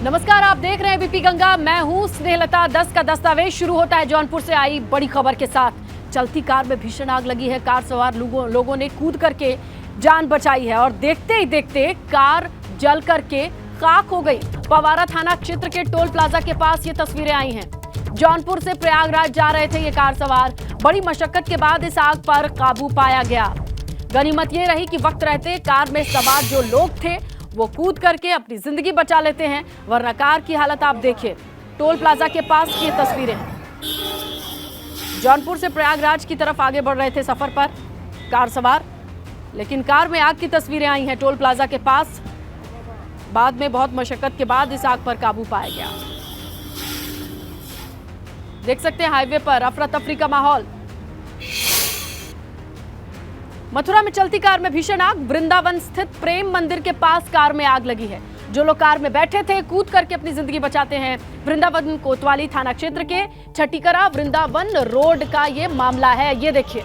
नमस्कार, आप देख रहे हैं बीपी गंगा। मैं हूं स्नेहलता। 10 का दस्तावेज शुरू होता है जौनपुर से आई बड़ी खबर के साथ। चलती कार में भीषण आग लगी है। कार सवार लोगों ने कूद करके जान बचाई है और देखते ही देखते कार जल करके खाक हो गई। पवारा थाना क्षेत्र के टोल प्लाजा के पास ये तस्वीरें आई हैं। जौनपुर से प्रयागराज जा रहे थे ये कार सवार। बड़ी मशक्कत के बाद इस आग पर काबू पाया गया। गनीमत ये रही कि वक्त रहते कार में सवार जो लोग थे वो कूद करके अपनी जिंदगी बचा लेते हैं, वरना कार की हालत आप देखिए। टोल प्लाजा के पास की तस्वीरें हैं। जौनपुर से प्रयागराज की तरफ आगे बढ़ रहे थे सफर पर कार सवार, लेकिन कार में आग की तस्वीरें आई हैं टोल प्लाजा के पास। बाद में बहुत मशक्कत के बाद इस आग पर काबू पाया गया। देख सकते हैं हाईवे पर अफरा तफरी का माहौल। मथुरा में चलती कार में भीषण आग। वृंदावन स्थित प्रेम मंदिर के पास कार में आग लगी है। जो लोग कार में बैठे थे कूद करके अपनी जिंदगी बचाते हैं। वृंदावन कोतवाली थाना क्षेत्र के छठीकरा वृंदावन रोड का ये मामला है। ये देखिए,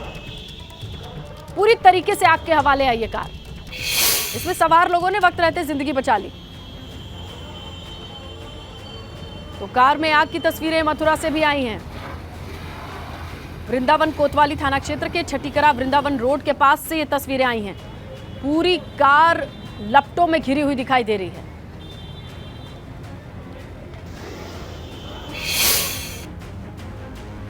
पूरी तरीके से आग के हवाले है ये कार। इसमें सवार लोगों ने वक्त रहते जिंदगी बचा ली। तो कार में आग की तस्वीरें मथुरा से भी आई हैं। वृंदावन कोतवाली थाना क्षेत्र के छठीकरा वृंदावन रोड के पास से ये तस्वीरें आई हैं। पूरी कार लपटों में घिरी हुई दिखाई दे रही है।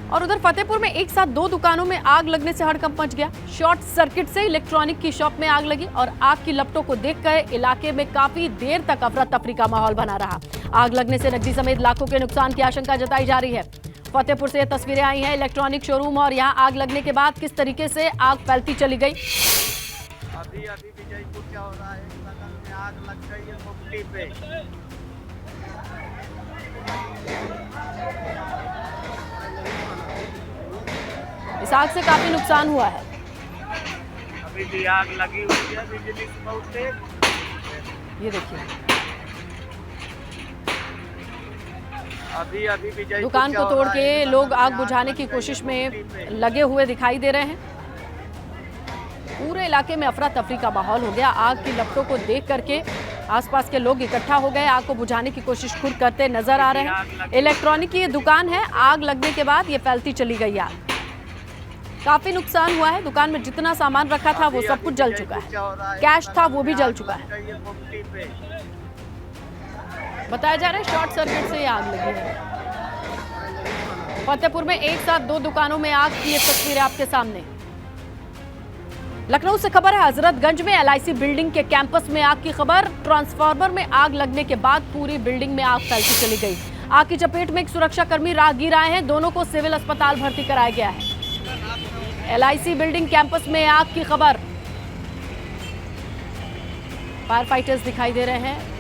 और उधर फतेहपुर में एक साथ दो दुकानों में आग लगने से हड़कंप मच गया। शॉर्ट सर्किट से इलेक्ट्रॉनिक की शॉप में आग लगी और आग की लपटों को देखकर इलाके में काफी देर तक अफरा तफरी का माहौल बना रहा। आग लगने से नकदी समेत लाखों के नुकसान की आशंका जताई जा रही है। फतेहपुर से ये तस्वीरें आई हैं इलेक्ट्रॉनिक शोरूम और यहां आग लगने के बाद किस तरीके से आग फैलती चली गई। अभी विजयपुर क्या हो रहा है, बगल में आग लग गई है मुफ्ती पे। इस आग से काफी नुकसान हुआ है। अभी भी आग लगी हुई है बिजली की बहुत तेज। ये देखिए, अभी विजयपुर दुकान को तोड़ के लोग आग बुझाने की कोशिश में लगे हुए दिखाई दे रहे हैं। पूरे इलाके में अफरा तफरी का माहौल हो गया। आग की लपटों को देख करके आसपास के लोग इकट्ठा हो गए। आग को बुझाने की कोशिश खुद करते नजर आ रहे हैं। इलेक्ट्रॉनिक की ये दुकान है। आग लगने के बाद ये फैलती चली गई आग। काफी नुकसान हुआ है। दुकान में जितना सामान रखा था वो सब कुछ जल चुका है। कैश था वो भी जल चुका है। बताया जा रहा है शॉर्ट सर्किट से आग लगी है। फतेहपुर में एक साथ दो दुकानों में आग की ये तस्वीरें आपके सामने। लखनऊ से खबर है हजरतगंज में LIC बिल्डिंग के कैंपस में आग की खबर। ट्रांसफार्मर में आग लगने के बाद पूरी बिल्डिंग में आग फैलती चली गई। आग की चपेट में एक सुरक्षाकर्मी राहगीर आए हैं। दोनों को सिविल अस्पताल भर्ती कराया गया है। LIC बिल्डिंग कैंपस में आग की खबर। फायर फाइटर्स दिखाई दे रहे हैं।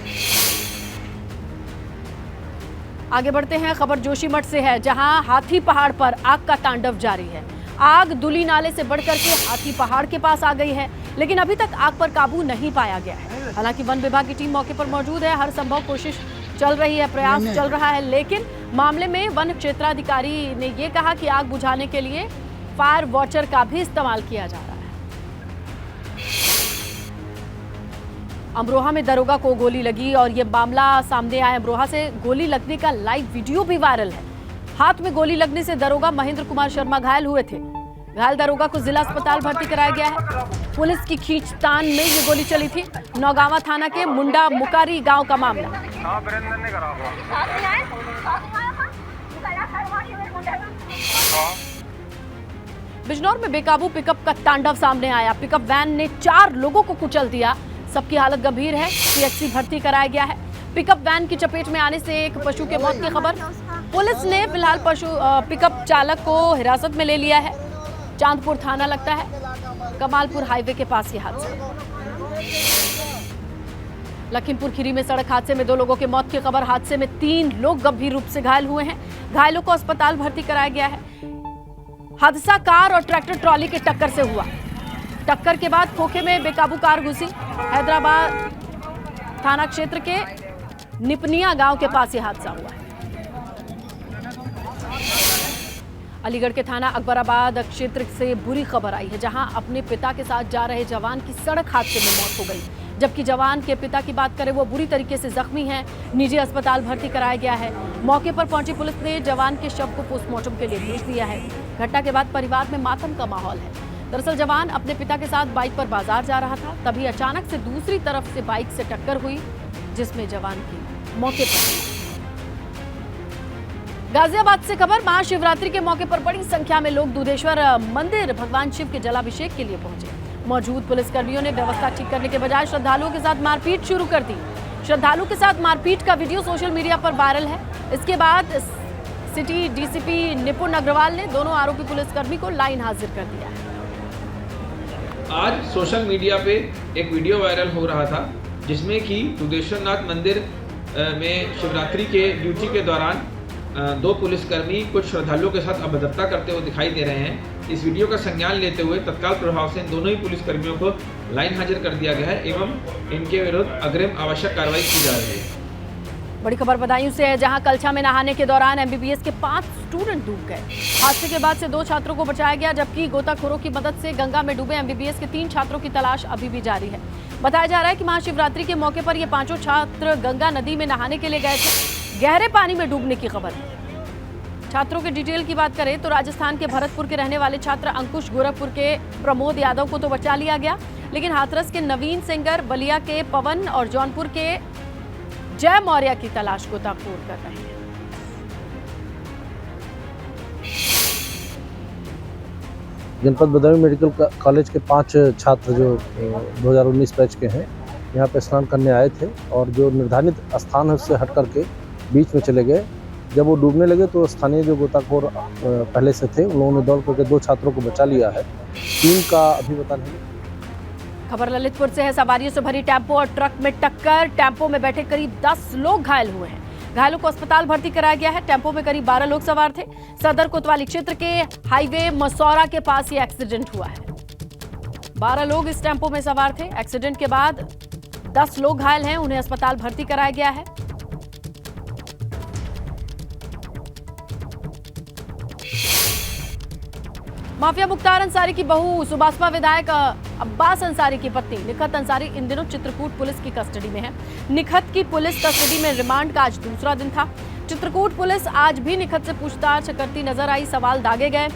आगे बढ़ते हैं, खबर जोशीमठ से है जहां हाथी पहाड़ पर आग का तांडव जारी है। आग दुली नाले से बढ़कर के हाथी पहाड़ के पास आ गई है, लेकिन अभी तक आग पर काबू नहीं पाया गया है। हालांकि वन विभाग की टीम मौके पर मौजूद है। हर संभव कोशिश चल रही है, प्रयास चल रहा है, लेकिन मामले में वन क्षेत्राधिकारी ने यह कहा कि आग बुझाने के लिए फायर वॉचर का भी इस्तेमाल किया जा रहा है। अमरोहा में दरोगा को गोली लगी और ये मामला सामने आया। अमरोहा से गोली लगने का लाइव वीडियो भी वायरल है। हाथ में गोली लगने से दरोगा महेंद्र कुमार शर्मा घायल हुए थे। घायल दरोगा को जिला अस्पताल भर्ती कराया गया है। पुलिस की खींचतान में ये गोली चली थी। नौगावा थाना के मुंडा मुकारी गांव का मामला। बिजनौर में बेकाबू पिकअप का तांडव सामने आया। पिकअप वैन ने 4 लोगों को कुचल दिया। सबकी हालत गंभीर है। PHC भर्ती कराया गया है। पिकअप वैन की चपेट में आने से एक पशु के मौत की खबर। पुलिस ने फिलहाल पिकअप चालक को हिरासत में ले लिया है। चांदपुर थाना लगता है। कमालपुर हाईवे के पास ये हादसा। लखीमपुर खीरी में सड़क हादसे में 2 लोगों की मौत की खबर। हादसे में 3 लोग गंभीर रूप से घायल हुए हैं। घायलों को अस्पताल भर्ती कराया गया है। हादसा कार और ट्रैक्टर ट्रॉली की टक्कर से हुआ। टक्कर के बाद खोखे में बेकाबू कार घुसी। हैदराबाद थाना क्षेत्र के निपनिया गांव के पास यह हादसा हुआ है। अलीगढ़ के थाना अकबराबाद क्षेत्र से बुरी खबर आई है, जहां अपने पिता के साथ जा रहे जवान की सड़क हादसे में मौत हो गई। जबकि जवान के पिता की बात करें वो बुरी तरीके से जख्मी हैं, निजी अस्पताल भर्ती कराया गया है। मौके पर पहुंची पुलिस ने जवान के शव को पोस्टमार्टम के लिए भेज दिया है। घटना के बाद परिवार में मातम का माहौल है। दरअसल जवान अपने पिता के साथ बाइक पर बाजार जा रहा था, तभी अचानक से दूसरी तरफ से बाइक से टक्कर हुई, जिसमें जवान की मौके पर। गाजियाबाद से खबर, महाशिवरात्रि के मौके पर बड़ी संख्या में लोग दुधेश्वर मंदिर भगवान शिव के जलाभिषेक के लिए पहुंचे। मौजूद पुलिसकर्मियों ने व्यवस्था ठीक करने के बजाय श्रद्धालुओं के साथ मारपीट शुरू कर दी। श्रद्धालुओं के साथ मारपीट का वीडियो सोशल मीडिया पर वायरल है। इसके बाद सिटी डीसीपी निपुण अग्रवाल ने दोनों आरोपी पुलिसकर्मी को लाइन हाजिर कर दिया है। आज सोशल मीडिया पे एक वीडियो वायरल हो रहा था जिसमें कि दुधेश्वरनाथ मंदिर में शिवरात्रि के ड्यूटी के दौरान दो पुलिसकर्मी कुछ श्रद्धालुओं के साथ अभद्रता करते हुए दिखाई दे रहे हैं। इस वीडियो का संज्ञान लेते हुए तत्काल प्रभाव से दोनों ही पुलिसकर्मियों को लाइन हाजिर कर दिया गया है एवं इनके विरुद्ध अग्रिम आवश्यक कार्रवाई की जा रही है। बड़ी खबर बदायूं से है, जहां कलछा में नहाने के दौरान एमबीबीएस के 5 स्टूडेंट डूब गए। हादसे के बाद से 2 छात्रों को बचाया गया, जबकि गोताखोरों की मदद से गंगा में डूबे एमबीबीएस के 3 छात्रों की तलाश अभी भी जारी है। बताया जा रहा है कि महाशिवरात्रि के मौके पर ये 5 छात्र गंगा नदी में नहाने के लिए गए थे। गहरे पानी में डूबने की खबर है। छात्रों के डिटेल की बात करें तो राजस्थान के भरतपुर के रहने वाले छात्र अंकुश, गोरखपुर के प्रमोद यादव को तो बचा लिया गया, लेकिन हाथरस के नवीन सिंगर, बलिया के पवन और जौनपुर के जय मौर्य की तलाश गोताखोर कर रहे हैं। जनपद बदायूं मेडिकल कॉलेज के 5 छात्र जो 2019 बैच के हैं, यहाँ पे स्नान करने आए थे और जो निर्धारित स्थान है उससे हट करके बीच में चले गए। जब वो डूबने लगे तो स्थानीय जो गोताखोर पहले से थे उन लोगों ने दौड़ करके 2 छात्रों को बचा लिया है। 3 का अभी पता नहीं। खबर ललितपुर से है, सवारियों से भरी टेम्पो और ट्रक में टक्कर, टेम्पो में बैठे करीब 10 लोग घायल हुए हैं। घायलों को अस्पताल भर्ती कराया गया है। टेम्पो में करीब 12 लोग सवार थे। सदर कोतवाली क्षेत्र के हाईवे मसौरा के पास ये एक्सीडेंट हुआ है। 12 लोग इस टेम्पो में सवार थे। एक्सीडेंट के बाद 10 लोग घायल हैं, उन्हें अस्पताल भर्ती कराया गया है। माफिया मुख्तार अंसारी की बहू सुबासपा विधायक अब्बास अंसारी की पत्नी निखत अंसारी इन दिनों चित्रकूट पुलिस की कस्टडी में है। निखत की पुलिस कस्टडी में रिमांड का आज दूसरा दिन था। चित्रकूट पुलिस आज भी निखत से पूछताछ करती नजर आई, सवाल दागे गए।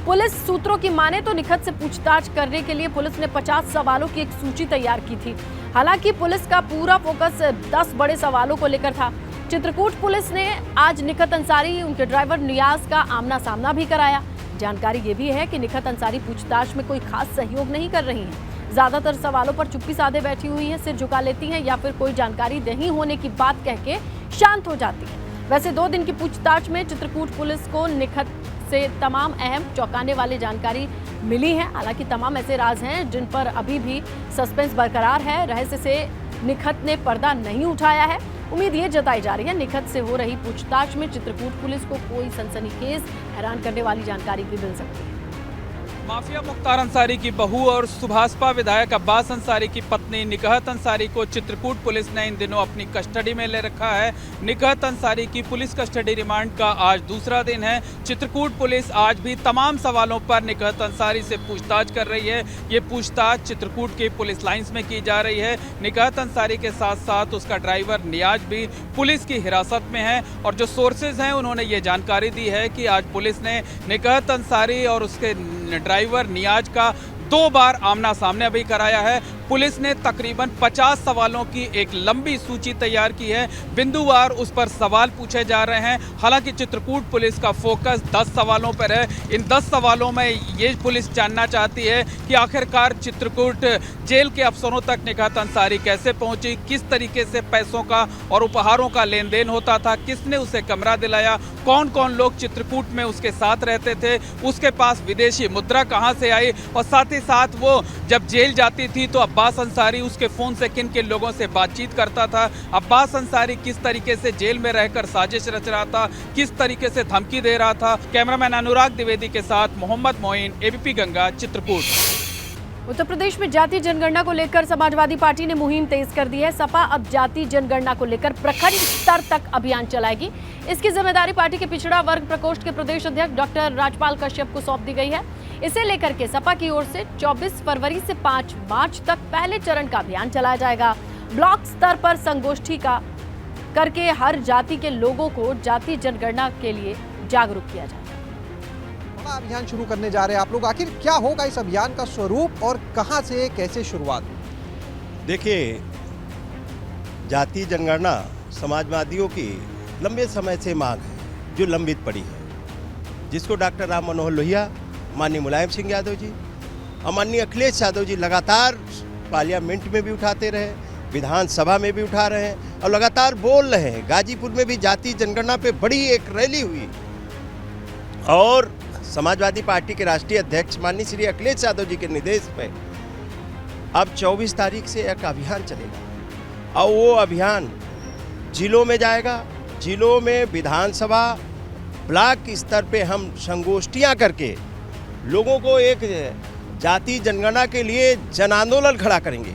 पुलिस सूत्रों की माने तो निखत से पूछताछ करने के लिए पुलिस ने 50 सवालों की एक सूची तैयार की थी। हालांकि पुलिस का पूरा फोकस 10 बड़े सवालों को लेकर था। चित्रकूट पुलिस ने आज निखत अंसारी, उनके ड्राइवर नियाज का आमना सामना भी कराया। जानकारी ये भी है कि निखत अंसारी पूछताछ में कोई खास सहयोग नहीं कर रही हैं। ज्यादातर सवालों पर चुप्पी साधे बैठी हुई हैं, सिर झुका लेती हैं या फिर कोई जानकारी नहीं होने की बात कह के शांत हो जाती हैं। वैसे 2 दिन की पूछताछ में चित्रकूट पुलिस को निखत से तमाम अहम चौंकाने वाली जानकारी मिली है। हालांकि तमाम ऐसे राज हैं जिन पर अभी भी सस्पेंस बरकरार है। रहस्य से निखत ने पर्दा नहीं उठाया है। उम्मीद ये जताई जा रही है निखत से हो रही पूछताछ में चित्रकूट पुलिस को कोई सनसनीखेज, हैरान करने वाली जानकारी भी मिल सकती है। माफिया मुख्तार अंसारी की बहू और सुभाषपा विधायक अब्बास अंसारी की पत्नी निकहत अंसारी को चित्रकूट पुलिस ने इन दिनों अपनी कस्टडी में ले रखा है। निकहत अंसारी की पुलिस कस्टडी रिमांड का आज दूसरा दिन है। चित्रकूट पुलिस आज भी तमाम सवालों पर निकहत अंसारी से पूछताछ कर रही है। ये पूछताछ चित्रकूट की पुलिस लाइंस में की जा रही है। निकहत अंसारी के साथ साथ उसका ड्राइवर नियाज भी पुलिस की हिरासत में है और जो सोर्सेज हैं उन्होंने ये जानकारी दी है कि आज पुलिस ने निकहत अंसारी और उसके ड्राइवर नियाज का 2 बार आमना सामने भी कराया है। पुलिस ने तकरीबन 50 सवालों की एक लंबी सूची तैयार की है। बिंदुवार उस पर सवाल पूछे जा रहे हैं। हालांकि चित्रकूट पुलिस का फोकस 10 सवालों पर है। इन 10 सवालों में ये पुलिस जानना चाहती है कि आखिरकार चित्रकूट जेल के अफसरों तक निकहत अंसारी कैसे पहुंची, किस तरीके से पैसों का और उपहारों का लेन देन होता था, किसने उसे कमरा दिलाया, कौन कौन लोग चित्रकूट में उसके साथ रहते थे, उसके पास विदेशी मुद्रा कहाँ से आई और साथ ही साथ वो जब जेल जाती थी तो अब्बास अंसारी उसके फोन से किन किन लोगों से बातचीत करता था, अब्बास अंसारी किस तरीके से जेल में रहकर साजिश रच रहा था, किस तरीके से धमकी दे रहा था। कैमरामैन अनुराग द्विवेदी के साथ मोहम्मद मोइन, एबीपी गंगा, चित्रकूट। उत्तर प्रदेश में जातीय जनगणना को लेकर समाजवादी पार्टी ने मुहिम तेज कर दी है। सपा अब जातीय जनगणना को लेकर प्रखंड स्तर तक अभियान चलाएगी। इसकी जिम्मेदारी पार्टी के पिछड़ा वर्ग प्रकोष्ठ के प्रदेश अध्यक्ष डॉक्टर राजपाल कश्यप को सौंप दी गई है। इसे लेकर के सपा की ओर से 24 फरवरी से 5 मार्च तक पहले चरण का अभियान चलाया जाएगा। ब्लॉक स्तर पर संगोष्ठी का करके हर जाति के लोगों को जाति जनगणना के लिए जागरूक किया जाएगा। बड़ा अभियान शुरू करने जा रहे हैं आप लोग, आखिर क्या होगा इस अभियान का स्वरूप और कहां से कैसे शुरुआत? देखिए, जाति जनगणना समाजवादियों की लंबे समय से मांग है, जो लंबित पड़ी है, जिसको डॉक्टर राम मनोहर लोहिया, माननीय मुलायम सिंह यादव जी और माननीय अखिलेश यादव जी लगातार पार्लियामेंट में भी उठाते रहे, विधानसभा में भी उठा रहे हैं और लगातार बोल रहे हैं। गाजीपुर में भी जाति जनगणना पे बड़ी एक रैली हुई और समाजवादी पार्टी के राष्ट्रीय अध्यक्ष माननीय श्री अखिलेश यादव जी के निर्देश पे अब 24 तारीख से एक अभियान चलेगा और वो अभियान जिलों में जाएगा। जिलों में विधानसभा ब्लॉक स्तर पे हम संगोष्ठियां करके लोगों को एक जाति जनगणना के लिए जन आंदोलन खड़ा करेंगे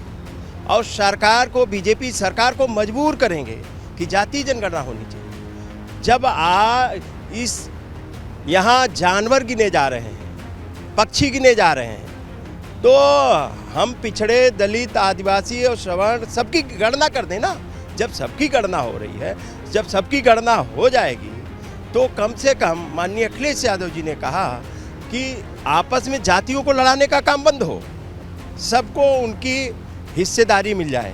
और सरकार को, बीजेपी सरकार को मजबूर करेंगे कि जाति जनगणना होनी चाहिए। जब इस यहाँ जानवर गिने जा रहे हैं, पक्षी गिने जा रहे हैं, तो हम पिछड़े, दलित, आदिवासी और सवर्ण सबकी गणना कर दें ना। जब सबकी गणना हो रही है, जब सबकी गणना हो जाएगी तो कम से कम माननीय अखिलेश यादव जी ने कहा कि आपस में जातियों को लड़ाने का काम बंद हो, सबको उनकी हिस्सेदारी मिल जाए।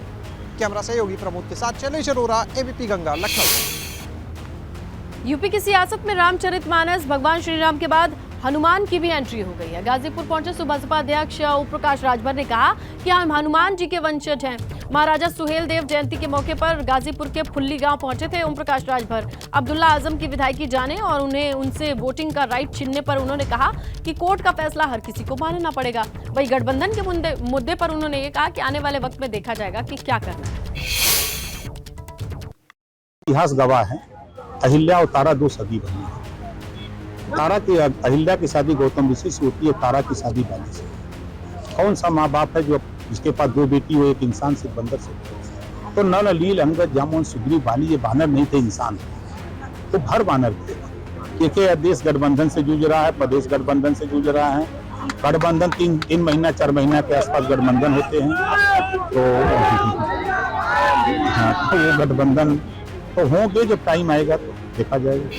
कैमरा सहयोगी प्रमोद के साथ शैलेश अरोरा, एबीपी गंगा, लखनऊ। यूपी की सियासत में रामचरितमानस भगवान श्री राम के बाद हनुमान की भी एंट्री हो गई है। गाजीपुर पहुंचे सुबसपा अध्यक्ष ओम प्रकाश राजभर ने कहा कि हम हनुमान जी के वंशज हैं। महाराजा सुहेल देव जयंती के मौके पर गाजीपुर के फुल्ली गांव पहुंचे थे ओम प्रकाश राजभर। अब्दुल्ला आजम की विधायकी जाने और उन्हें उनसे वोटिंग का राइट छीनने पर उन्होंने कहा कि कोर्ट का फैसला हर किसी को मानना पड़ेगा। वहीं गठबंधन के मुद्दे पर उन्होंने ये कहा कि आने वाले वक्त में देखा जाएगा कि क्या करना है। इतिहास गवाह है, अहिल्या और तारा 2 सदी बनी है। तारा की, अहिल्या की शादी गौतम ऋषि से होती है, तारा की शादी बाली से। कौन सा माँ बाप है जो जिसके पास 2 बेटी हो, एक इंसान से, बंदर से? तो नल, लील, अंगद, जामुन, सुग्रीव, बाली ये बानर नहीं थे, इंसान थे। तो भर बानर थे। के देश गठबंधन से जूझ रहा है, प्रदेश गठबंधन से जूझ रहा है। गठबंधन 3 महीना 4 महीना के आसपास गठबंधन होते हैं। तो वो गठबंधन तो होंगे, जब टाइम आएगा तो देखा जाएगा।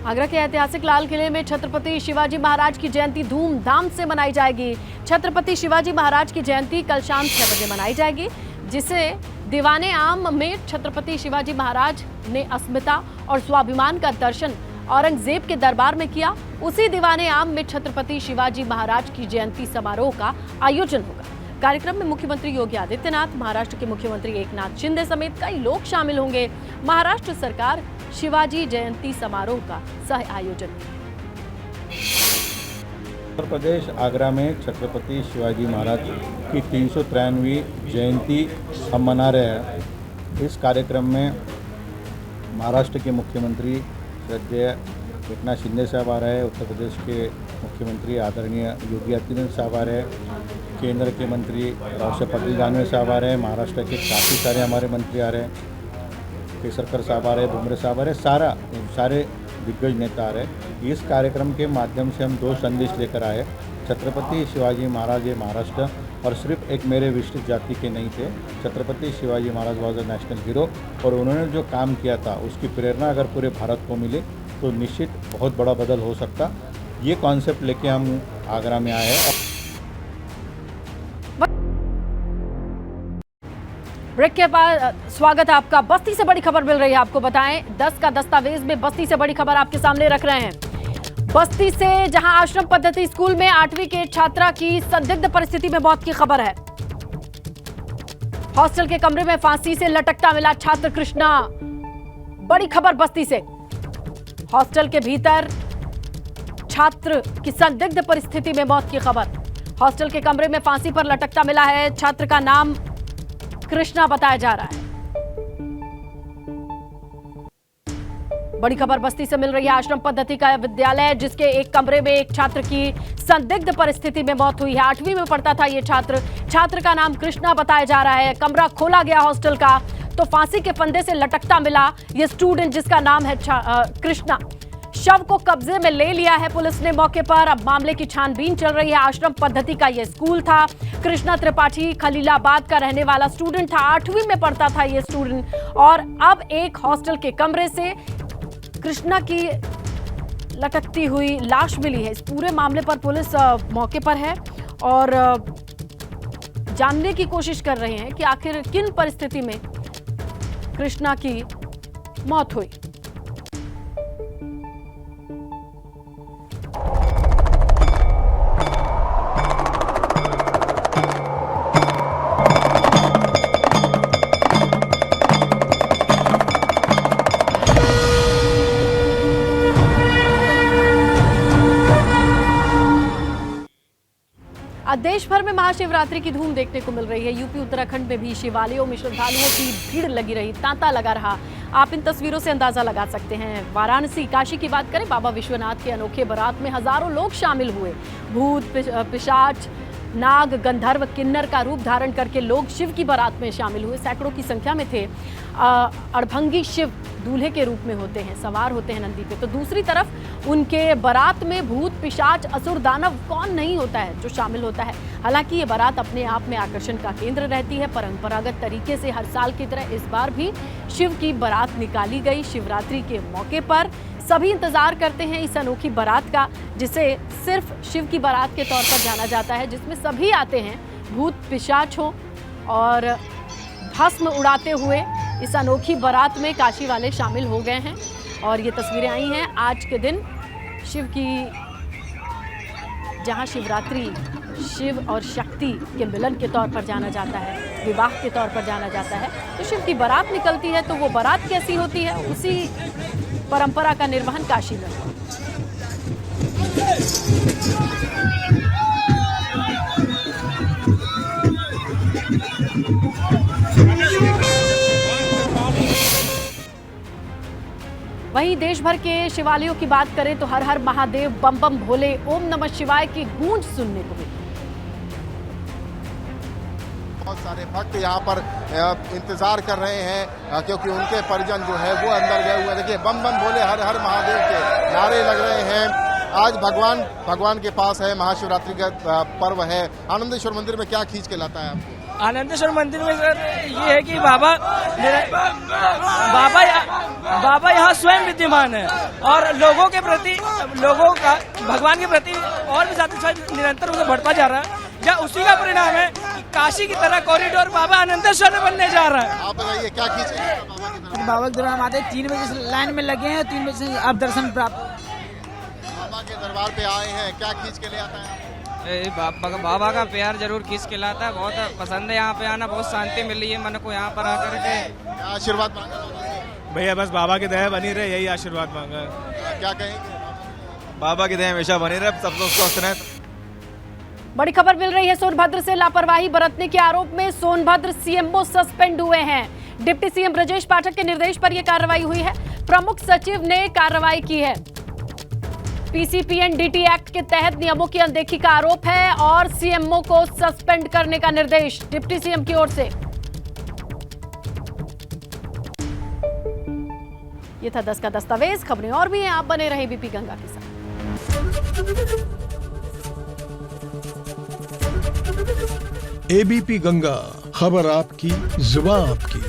आगरा के ऐतिहासिक लाल किले में छत्रपति शिवाजी महाराज की जयंती धूमधाम से मनाई जाएगी। छत्रपति शिवाजी महाराज की जयंती कल शाम 6 बजे मनाई जाएगी, जिसे दीवाने आम में छत्रपति शिवाजी महाराज ने अस्मिता और स्वाभिमान का दर्शन औरंगजेब के दरबार में किया। उसी दीवाने आम में छत्रपति शिवाजी महाराज की जयंती समारोह का आयोजन होगा। कार्यक्रम में मुख्यमंत्री योगी आदित्यनाथ, महाराष्ट्र के मुख्यमंत्री एकनाथ शिंदे समेत कई लोग शामिल होंगे। महाराष्ट्र सरकार शिवाजी जयंती समारोह का सह आयोजन। उत्तर प्रदेश आगरा में छत्रपति शिवाजी महाराज की 393वीं जयंती हम मना रहे हैं। इस कार्यक्रम में महाराष्ट्र के मुख्यमंत्री श्रद्धेय एकनाथ शिंदे साहब आ रहे हैं, उत्तर प्रदेश के मुख्यमंत्री आदरणीय योगी आदित्यनाथ साहब आ रहे हैं, केंद्र के मंत्री रावसाहेब पाटील दानवे साहब आ रहे हैं, महाराष्ट्र के काफ़ी सारे हमारे मंत्री आ रहे हैं, केसरकर साहब आ रहे हैं, बुमरे साहब आ रहे हैं, सारे दिग्गज नेता आ रहे हैं। इस कार्यक्रम के माध्यम से हम 2 संदेश लेकर आए। छत्रपति शिवाजी महाराज ये महाराष्ट्र और सिर्फ एक मेरे विशिष्ट जाति के नहीं थे। Chhatrapati Shivaji Maharaj was a national hero और उन्होंने जो काम किया था उसकी प्रेरणा अगर पूरे भारत को मिले तो निश्चित बहुत बड़ा बदल हो सकता। ये कॉन्सेप्ट लेके हम आगरा में आए हैं। ब्रेक के बाद स्वागत है आपका। बस्ती से बड़ी खबर मिल रही है, आपको बताएं 10 का दस्तावेज में बस्ती से बड़ी खबर आपके सामने रख रहे हैं। बस्ती से जहां आश्रम पद्धति स्कूल में 8वीं के छात्रा की संदिग्ध परिस्थिति में मौत की खबर है। हॉस्टल के कमरे में फांसी से लटकता मिला छात्र कृष्णा। बड़ी खबर बस्ती से। हॉस्टल के भीतर छात्र की संदिग्ध परिस्थिति में मौत की खबर। हॉस्टल के कमरे में फांसी पर लटकता मिला है। छात्र का नाम कृष्णा बताया जा रहा है। बड़ी खबर बस्ती से मिल रही है। आश्रम पद्धति का विद्यालय जिसके एक कमरे में एक छात्र की संदिग्ध परिस्थिति में मौत हुई है। 8वीं में पढ़ता था ये छात्र का नाम कृष्णा बताया जा रहा है। कमरा खोला गया हॉस्टल का तो फांसी के फंदे से लटकता मिला ये स्टूडेंट जिसका नाम है कृष्णा। शव को कब्जे में ले लिया है पुलिस ने मौके पर। अब मामले की छानबीन चल रही है। आश्रम पद्धति का यह स्कूल था। कृष्णा त्रिपाठी खलीलाबाद का रहने वाला स्टूडेंट था। 8वीं में पढ़ता था यह स्टूडेंट, और अब एक हॉस्टल के कमरे से कृष्णा की लटकती हुई लाश मिली है। इस पूरे मामले पर पुलिस मौके पर है और जानने की कोशिश कर रहे हैं कि आखिर किन परिस्थिति में कृष्णा की मौत हुई। आज देश भर में महाशिवरात्रि की धूम देखने को मिल रही है। यूपी उत्तराखंड में भी शिवालयों में श्रद्धालुओं की भीड़ लगी रही, तांता लगा रहा। आप इन तस्वीरों से अंदाजा लगा सकते हैं। वाराणसी काशी की बात करें, बाबा विश्वनाथ के अनोखे बारात में हजारों लोग शामिल हुए। भूत पिशाच नाग गंधर्व किन्नर का रूप धारण करके लोग शिव की बारात में शामिल हुए। सैकड़ों की संख्या में थे। अड़भंगी शिव दूल्हे के रूप में होते हैं, सवार होते हैं नंदी पे। तो दूसरी तरफ उनके बारात में भूत पिशाच असुर दानव कौन नहीं होता है जो शामिल होता है। हालांकि ये बारात अपने आप में आकर्षण का केंद्र रहती है। परंपरागत तरीके से हर साल की तरह इस बार भी शिव की बारात निकाली गई। शिवरात्रि के मौके पर सभी इंतजार करते हैं इस अनोखी बारात का, जिसे सिर्फ शिव की बारात के तौर पर जाना जाता है, जिसमें सभी आते हैं, भूत पिशाच हो और भस्म उड़ाते हुए इस अनोखी बारात में काशी वाले शामिल हो गए हैं। और ये तस्वीरें आई हैं आज के दिन शिव की, जहां शिवरात्रि शिव और शक्ति के मिलन के तौर पर जाना जाता है, विवाह के तौर पर जाना जाता है। तो शिव की बारात निकलती है, तो वो बारात कैसी होती है, उसी परंपरा का निर्वहन काशी में हुआ। वहीं देश भर के शिवालयों की बात करें तो हर हर महादेव बम बम भोले ओम नमः शिवाय की गूंज सुनने को मिली। बहुत सारे भक्त यहाँ पर इंतजार कर रहे हैं क्योंकि उनके परिजन जो है वो अंदर गए हुए। देखिए बम बम भोले हर हर महादेव के नारे लग रहे हैं। आज भगवान के पास है, महाशिवरात्रि का पर्व है। आनंदेश्वर मंदिर में क्या खींच के लाता है आपको? आनंदेश्वर मंदिर में सर ये है कि बाबा यहाँ स्वयं विद्यमान है और लोगों का भगवान के प्रति और भी ज्यादा निरंतर उसे बढ़ता जा रहा है। या उसी का परिणाम है कि काशी की तरह कॉरिडोर बाबा आनंदेश्वर में बनने जा रहा है। आप बताइए क्या खींच के बाबा की तरफ? बाबा के दरबार आते 3 बजे से लाइन में लगे हैं, 3 बजे से आप दर्शन प्राप्त। बाबा के दरबार पे आए हैं, क्या खींच के ले आता है? बाबा का प्यार जरूर खींच के लाता है। बहुत पसंद है यहाँ पे आना, बहुत शांति मिल रही है मन को यहाँ पर आकर के। आशीर्वाद मांगा भैया, बस बाबा की दया बनी रहे, यही आशीर्वाद मांगा है। क्या कहेंगे? बाबा की दया हमेशा बनी रहे, सब लोग स्वस्थ रहे। बड़ी खबर मिल रही है सोनभद्र से। लापरवाही बरतने के आरोप में सोनभद्र सीएमओ सस्पेंड हुए हैं। डिप्टी सीएम ब्रजेश पाठक के निर्देश पर यह कार्रवाई हुई है। प्रमुख सचिव ने कार्रवाई की है। पीसीपीएनडीटी एक्ट के तहत नियमों की अनदेखी का आरोप है और सीएमओ को सस्पेंड करने का निर्देश डिप्टी सीएम की ओर से। ये था 10 का दस्तावेज। खबरें और भी हैं, आप बने रहे बीपी गंगा के साथ। एबीपी गंगा, खबर आपकी, जुबान आपकी।